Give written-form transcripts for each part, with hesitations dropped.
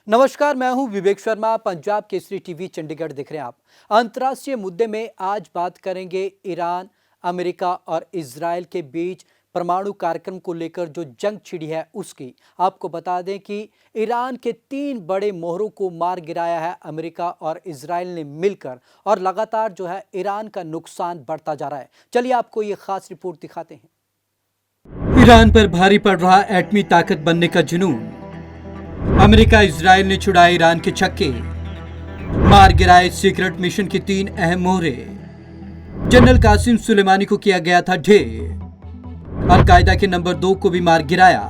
नमस्कार, मैं हूं विवेक शर्मा। पंजाब केसरी टीवी चंडीगढ़ देख रहे हैं आप। अंतर्राष्ट्रीय मुद्दे में आज बात करेंगे ईरान, अमेरिका और इजरायल के बीच परमाणु कार्यक्रम को लेकर जो जंग छिड़ी है उसकी। आपको बता दें कि ईरान के 3 बड़े मोहरों को मार गिराया है अमेरिका और इजरायल ने मिलकर, और लगातार जो है ईरान का नुकसान बढ़ता जा रहा है। चलिए आपको ये खास रिपोर्ट दिखाते हैं। ईरान पर भारी पड़ रहा एटमी ताकत बनने का जुनून। अमेरिका इजरायल ने छुड़ाए ईरान के छक्के, मार गिराए सीक्रेट मिशन की 3 अहम मोहरे। जनरल कासिम सुलेमानी को किया गया था ढेर। अल-कायदा के नंबर 2 को भी मार गिराया।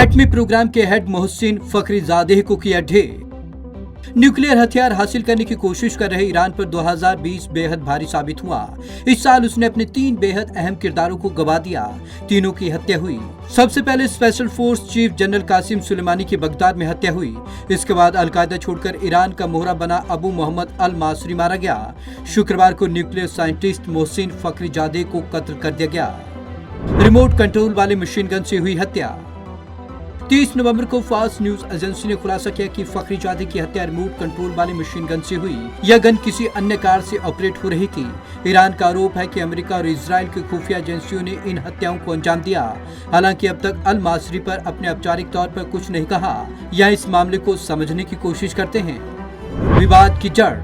एटमी प्रोग्राम के हेड मोहसिन फखरीजादेह को किया ढेर। न्यूक्लियर हथियार हासिल करने की कोशिश कर रहे ईरान पर 2020 बेहद भारी साबित हुआ। इस साल उसने अपने 3 बेहद अहम किरदारों को गवा दिया। तीनों की हत्या हुई। सबसे पहले special force chief general Qasem Soleimani की बगदाद में हत्या हुई। इसके बाद अल-कायदा छोड़कर ईरान का मोहरा बना अबू मोहम्मद अल मासरी मारा गया। शुक्रवार को न्यूक्लियर साइंटिस्ट मोहसिन फखरीजादेह को कत्ल कर दिया गया। रिमोट कंट्रोल वाले मशीन गन से हुई हत्या। 30 नवंबर को फास्ट न्यूज एजेंसी ने खुलासा किया कि फखरीजादेह की हत्या रिमोट कंट्रोल वाली मशीन गन से हुई। यह गन किसी अन्य कार से ऑपरेट हो रही थी। ईरान का आरोप है कि अमेरिका और इजराइल की खुफिया एजेंसियों ने इन हत्याओं को अंजाम दिया। हालांकि अब तक अल मासरी पर अपने औपचारिक तौर पर कुछ नहीं कहा या इस मामले को समझने की कोशिश करते हैं। विवाद की जड़।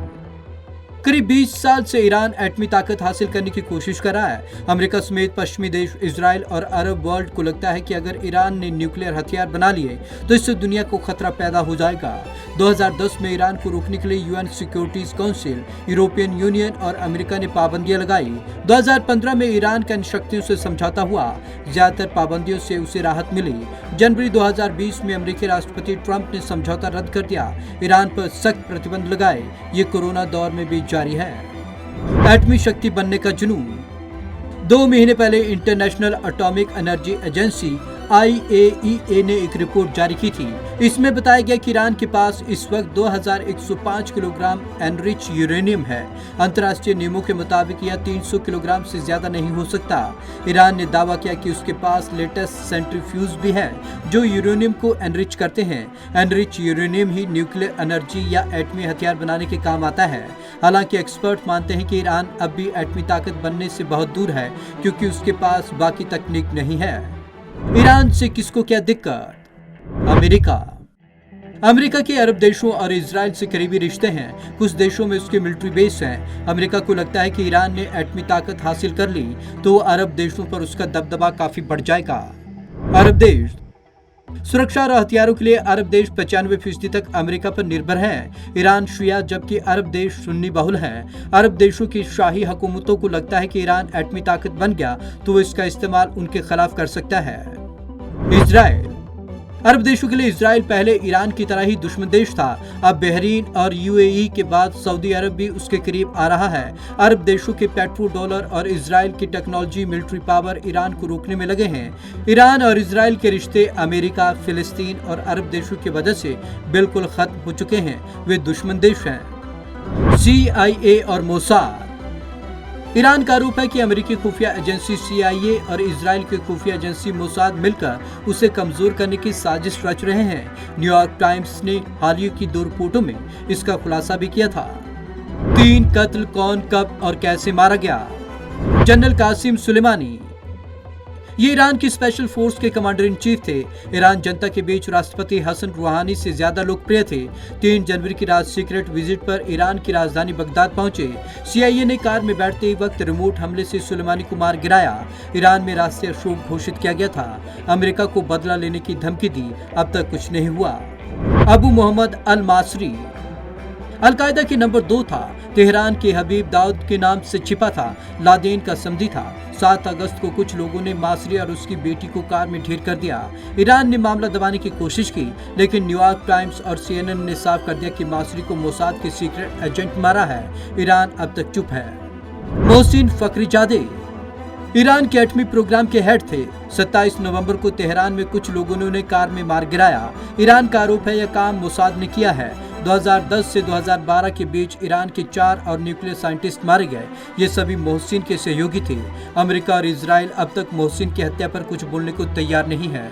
करीब 20 साल से ईरान एटमी ताकत हासिल करने की कोशिश कर रहा है। अमेरिका समेत पश्चिमी देश, इजराइल और अरब वर्ल्ड को लगता है कि अगर ईरान ने न्यूक्लियर हथियार बना लिए तो इससे दुनिया को खतरा पैदा हो जाएगा। 2010 में ईरान को रोकने के लिए UN securities council, European union और अमेरिका ने पाबंदियां लगाई। 2015 में ईरान का इन शक्तियों से समझौता हुआ। ज्यादातर पाबंदियों से उसे राहत मिली। जनवरी 2020 में अमेरिकी राष्ट्रपति ट्रंप ने समझौता रद्द कर दिया। ईरान पर सख्त प्रतिबंध लगाए। ये कोरोना दौर में भी जारी है। एटमी शक्ति बनने का जुनून। 2 महीने पहले international atomic energy agency IAEA ने एक रिपोर्ट जारी की थी। इसमें बताया गया कि ईरान के पास इस वक्त 2105 किलोग्राम एनरिच यूरेनियम है। अंतर्राष्ट्रीय नियमों के मुताबिक यह 300 किलोग्राम से ज्यादा नहीं हो सकता। ईरान ने दावा किया कि उसके पास लेटेस्ट सेंट्रीफ्यूज भी है जो यूरेनियम को एनरिच करते हैं। एनरिच यूरेनियम ही न्यूक्लियर एनर्जी या एटमी हथियार बनाने के काम आता है। हालांकि एक्सपर्ट मानते हैं कि ईरान अब भी एटमी ताकत बनने से बहुत दूर है, क्योंकि उसके पास बाकी तकनीक नहीं है। ईरान से किसको क्या दिक्कत? अमेरिका के अरब देशों और इजराइल से करीबी रिश्ते हैं। कुछ देशों में उसके मिलिट्री बेस हैं। अमेरिका को लगता है कि ईरान ने एटमी ताकत हासिल कर ली तो अरब देशों पर उसका दबदबा काफी बढ़ जाएगा। अरब देश सुरक्षा और हथियारों के लिए अरब देश 95% तक अमेरिका पर निर्भर हैं। ईरान शिया जबकि अरब देश सुन्नी बहुल हैं। अरब देशों की शाही हुकूमतों को लगता है कि ईरान एटमी ताकत बन गया तो वो इसका इस्तेमाल उनके खिलाफ कर सकता है। इजराइल अरब देशों के लिए इजराइल पहले ईरान की तरह ही दुश्मन देश था। अब बहरीन और UAE के बाद सऊदी अरब भी उसके करीब आ रहा है। अरब देशों के पेट्रो डॉलर और इजराइल की टेक्नोलॉजी, मिलिट्री पावर ईरान को रोकने में लगे हैं। ईरान और इजराइल के रिश्ते अमेरिका, फिलिस्तीन और अरब देशों की वजह से बिल्कुल खत्म हो चुके हैं। वे दुश्मन देश हैं। CIA और मोसाद। ईरान का आरोप है कि अमेरिकी खुफिया एजेंसी CIA और इजराइल की खुफिया एजेंसी मोसाद मिलकर उसे कमजोर करने की साजिश रच रहे हैं। न्यूयॉर्क टाइम्स ने हाल ही की 2 रिपोर्टों में इसका खुलासा भी किया था। 3 कत्ल कौन, कब और कैसे मारा गया? जनरल कासिम सुलेमानी ये ईरान की स्पेशल फोर्स के कमांडर इन चीफ थे। ईरान जनता के बीच राष्ट्रपति हसन रूहानी से ज्यादा लोकप्रिय थे। 3 जनवरी की रात सीक्रेट विजिट पर ईरान की राजधानी बगदाद पहुंचे। CIA ने कार में बैठते ही वक्त रिमोट हमले से सुलेमानी को मार गिराया। ईरान में राष्ट्रीय शोक घोषित किया गया था। अमेरिका को बदला लेने की धमकी दी। अब तक कुछ नहीं हुआ। अबू मोहम्मद अल मासरी अल-कायदा के नंबर 2 था। तेहरान के हबीब दाऊद के नाम से छिपा था। लादेन का समधी था। 7 अगस्त को कुछ लोगों ने मासरी और उसकी बेटी को कार में ढेर कर दिया। ईरान ने मामला दबाने की कोशिश की, लेकिन न्यूयॉर्क टाइम्स और CNN ने साफ कर दिया कि मासरी को मोसाद के सीक्रेट एजेंट मारा है। ईरान अब तक चुप है। मोहसिन फखरीजादेह ईरान के एटमी प्रोग्राम के हेड थे। 27 नवंबर को तेहरान में कुछ लोगों ने उन्हें कार में मार गिराया। ईरान का आरोप है यह काम मोसाद ने किया है। 2010 से 2012 के बीच ईरान के 4 और न्यूक्लियर साइंटिस्ट मारे गए। ये सभी मोहसिन के सहयोगी थे। अमेरिका और इजराइल अब तक मोहसिन की हत्या पर कुछ बोलने को तैयार नहीं है।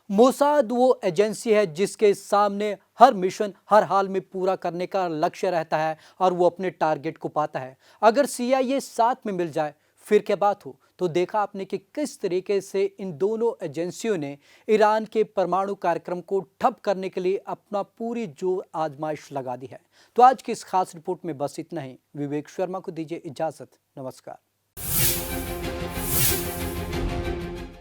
मोसाद वो एजेंसी है जिसके सामने हर मिशन हर हाल में पूरा करने का लक्ष्य रहता है और वो अपने टारगेट को पाता है। अगर CIA साथ में मिल जाए फिर क्या बात हो। तो देखा आपने कि किस तरीके से इन दोनों एजेंसियों ने ईरान के परमाणु कार्यक्रम को ठप करने के लिए अपना पूरी जोर आजमाइश लगा दी है। तो आज की इस खास रिपोर्ट में बस इतना ही। विवेक शर्मा को दीजिए इजाजत। नमस्कार।